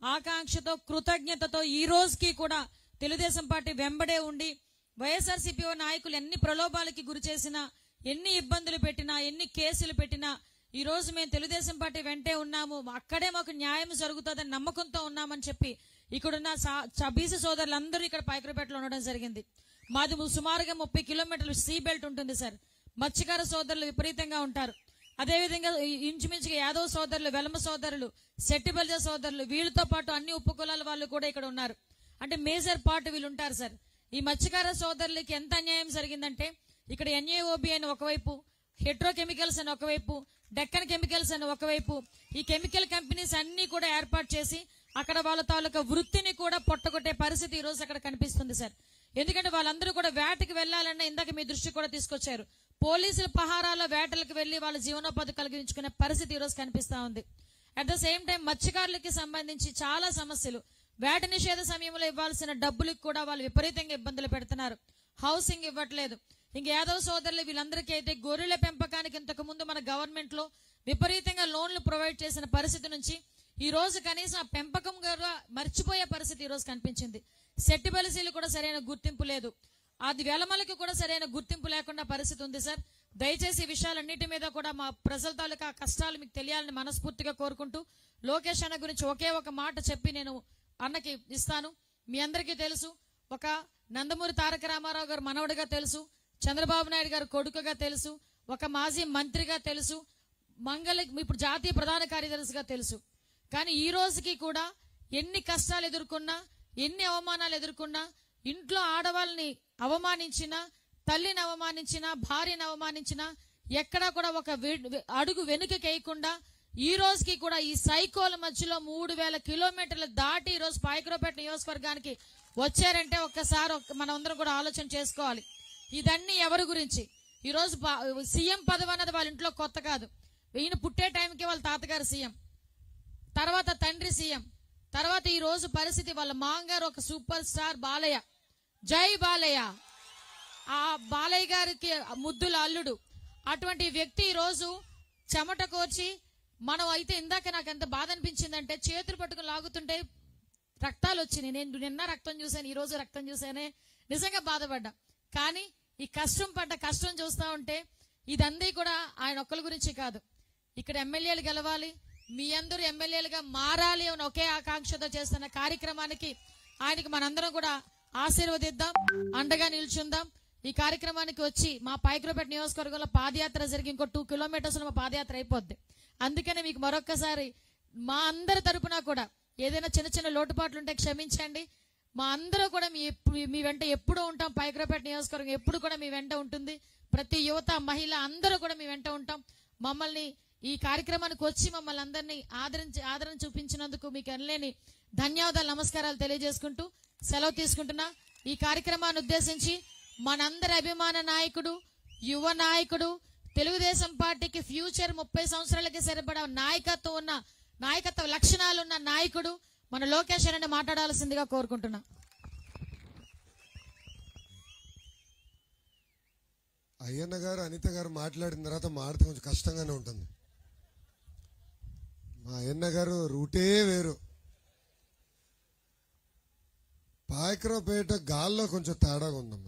ఆకాంక్షతో కృతజ్ఞతతో ఈ రోజుకి కూడా తెలుగుదేశం పార్టీ వెంబడే ఉండి వైఎస్ఆర్సీపీ నాయకులు ఎన్ని ప్రలోభాలకి గురి చేసినా, ఎన్ని ఇబ్బందులు పెట్టినా, ఎన్ని కేసులు పెట్టినా ఈ రోజు మేము తెలుగుదేశం పార్టీ వెంటే ఉన్నాము, అక్కడే మాకు న్యాయం జరుగుతుందని నమ్మకంతో ఉన్నామని చెప్పి ఇక్కడున్న బీసీ సోదరులందరూ ఇక్కడ పాయకరపేటలో ఉండడం జరిగింది. మాది సుమారుగా 30 కిలోమీటర్లు సీ బెల్ట్ ఉంటుంది సార్. మత్స్యకార సోదరులు విపరీతంగా ఉంటారు. అదేవిధంగా ఇంచుమించుగా యాదవ్ సోదరులు, వెలమ సోదరులు, శెట్టిబల్జ సోదరులు, వీళ్ళతో పాటు అన్ని ఉపకులాల వాళ్ళు కూడా ఇక్కడ ఉన్నారు. అంటే మేజర్ పార్ట్ వీళ్ళు ఉంటారు సార్. ఈ మత్స్యకార సోదరులకి ఎంత అన్యాయం జరిగిందంటే ఇక్కడ ఎన్ఏఓబి అని ఒకవైపు, హెట్రోకెమికల్స్ అని ఒకవైపు, డెక్కన్ కెమికల్స్ అని ఒకవైపు, ఈ కెమికల్ కంపెనీస్ అన్ని కూడా ఏర్పాటు చేసి అక్కడ వాళ్ళ తాలూకా వృత్తిని కూడా పొట్టగొట్టే పరిస్థితి ఈ రోజు అక్కడ కనిపిస్తుంది సార్. ఎందుకంటే వాళ్ళందరూ కూడా వేటకి వెళ్లాలన్న ఇందాక మీ దృష్టి కూడా తీసుకొచ్చారు. పోలీసుల పహారాల వేటలకు వెళ్లి వాళ్ళ జీవనోపాధి కలిగించుకునే పరిస్థితి ఈ రోజు కనిపిస్తా ఉంది. అట్ ద సేమ్ టైం మత్స్యకారులకి సంబంధించి చాలా సమస్యలు. వేట నిషేధ సమయంలో ఇవ్వాల్సిన డబ్బులకు కూడా వాళ్ళు విపరీతంగా ఇబ్బందులు పెడుతున్నారు. హౌసింగ్ ఇవ్వట్లేదు. ఇంక యాదవ్ సోదరులు వీళ్ళందరికీ అయితే గొర్రెల పెంపకానికి ఇంతకు ముందు మన గవర్నమెంట్ లో విపరీతంగా లోన్లు ప్రొవైడ్ చేసిన పరిస్థితి నుంచి ఈ రోజు కనీసం ఆ పెంపకం కూడా మర్చిపోయే పరిస్థితి ఈ రోజు కనిపించింది. సెట్టిబలిసీలు కూడా సరైన గుర్తింపు లేదు. అది వెలమలకి కూడా సరైన గుర్తింపు లేకుండా పరిస్థితి ఉంది సార్. దయచేసి ఈ విషయాలన్నిటి మీద కూడా మా ప్రజల తాలూకా కష్టాలు మీకు తెలియాలని మనస్ఫూర్తిగా కోరుకుంటూ, లోకేష్ అన్న గురించి ఒకే ఒక మాట చెప్పి నేను అన్నకి ఇస్తాను. మీ అందరికీ తెలుసు, ఒక నందమూరి తారక రామారావు గారు మనవడిగా తెలుసు, చంద్రబాబు నాయుడు గారు కొడుకుగా తెలుసు, ఒక మాజీ మంత్రిగా తెలుసు, ఇప్పుడు జాతీయ ప్రధాన కార్యదర్శిగా తెలుసు. కానీ ఈ రోజుకి కూడా ఎన్ని కష్టాలు ఎదుర్కొన్నా, ఎన్ని అవమానాలు ఎదుర్కొన్నా, ఇంట్లో ఆడవాళ్ళని అవమానించినా, తల్లిని అవమానించినా, భార్యను అవమానించినా ఎక్కడా కూడా ఒక అడుగు వెనుకకేయకుండా ఈ రోజుకి కూడా ఈ సైకోల మధ్యలో 3000 కిలోమీటర్లు దాటి ఈ రోజు పాయకరావుపేట నియోజకవర్గానికి వచ్చారంటే ఒక్కసారి మనందరం కూడా ఆలోచన చేసుకోవాలి. ఇదన్నీ ఎవరి గురించి? ఈ రోజు సీఎం పదవి అన్నది వాళ్ళ ఇంట్లో కొత్త కాదు. ఈయన పుట్టే టైంకి వాళ్ళ తాతగారు సీఎం, తర్వాత తండ్రి సీఎం, తర్వాత ఈ రోజు పరిస్థితి వాళ్ళ మాంగారు ఒక సూపర్ స్టార్ బాలయ్య, జై బాలయ్య, ఆ బాలయ్య గారికి ముద్దుల అల్లుడు. అటువంటి వ్యక్తి ఈ రోజు చెమట కోర్చి మనం అయితే ఇందాక నాకు ఎంత బాధ అనిపించిందంటే చేతులు పట్టుకుని లాగుతుంటే రక్తాలు వచ్చినాయి. నేను నిన్న రక్తం చూశాను, ఈ రోజు రక్తం చూశానే, నిజంగా బాధపడ్డా. కానీ ఈ కష్టం చూస్తా ఉంటే ఇదంతా కూడా ఆయన ఒక్కరి గురించి కాదు. ఇక్కడ ఎమ్మెల్యేలు గెలవాలి, మీ అందరూ ఎమ్మెల్యేలుగా మారాలి అని ఒకే ఆకాంక్షతో చేస్తున్న కార్యక్రమానికి ఆయనకి మనందరం కూడా ఆశీర్వదిద్దాం, అండగా నిల్చుందాం. ఈ కార్యక్రమానికి వచ్చి మా పాయకరావుపేట నియోజకవర్గంలో పాదయాత్ర జరిగి ఇంకో 2 కిలోమీటర్స్ మా పాదయాత్ర అయిపోద్ది. అందుకనే మీకు మరొక్కసారి మా అందరి తరపున కూడా ఏదైనా చిన్న చిన్న లోటుపాట్లు ఉంటే క్షమించండి. మా అందరూ కూడా మీ వెంట ఎప్పుడూ ఉంటాం. పాయకరావుపేట నియోజకవర్గం ఎప్పుడు కూడా మీ వెంట ఉంటుంది. ప్రతి యువత, మహిళ అందరూ కూడా మీ వెంట ఉంటాం. మమ్మల్ని ఈ కార్యక్రమానికి వచ్చి మమ్మల్ని అందరినీ ఆదరణ చూపించినందుకు మీకు అనలేని ధన్యవాదాలు, నమస్కారాలు తెలియజేసుకుంటూ సెలవు తీసుకుంటున్నా. ఈ కార్యక్రమాన్ని ఉద్దేశించి మనందరి అభిమాన నాయకుడు, యువ నాయకుడు, తెలుగుదేశం పార్టీకి ఫ్యూచర్ 30 సంవత్సరాలకి సరిపడా నాయకత్వ లక్షణాలున్న నాయకుడు మన లోకేష్ అన్న మాట్లాడాల్సిందిగా కోరుకుంటున్నా. అయ్యన్న గారు, అనిత గారు మాట్లాడిన తర్వాత మాడితే కొంచెం కష్టంగానే ఉంటుంది. మా అయ్యన్న గారు రూటే వేరు. పాయకరావుపేట గాల్లో కొంచెం తేడాగా ఉందమ్మా.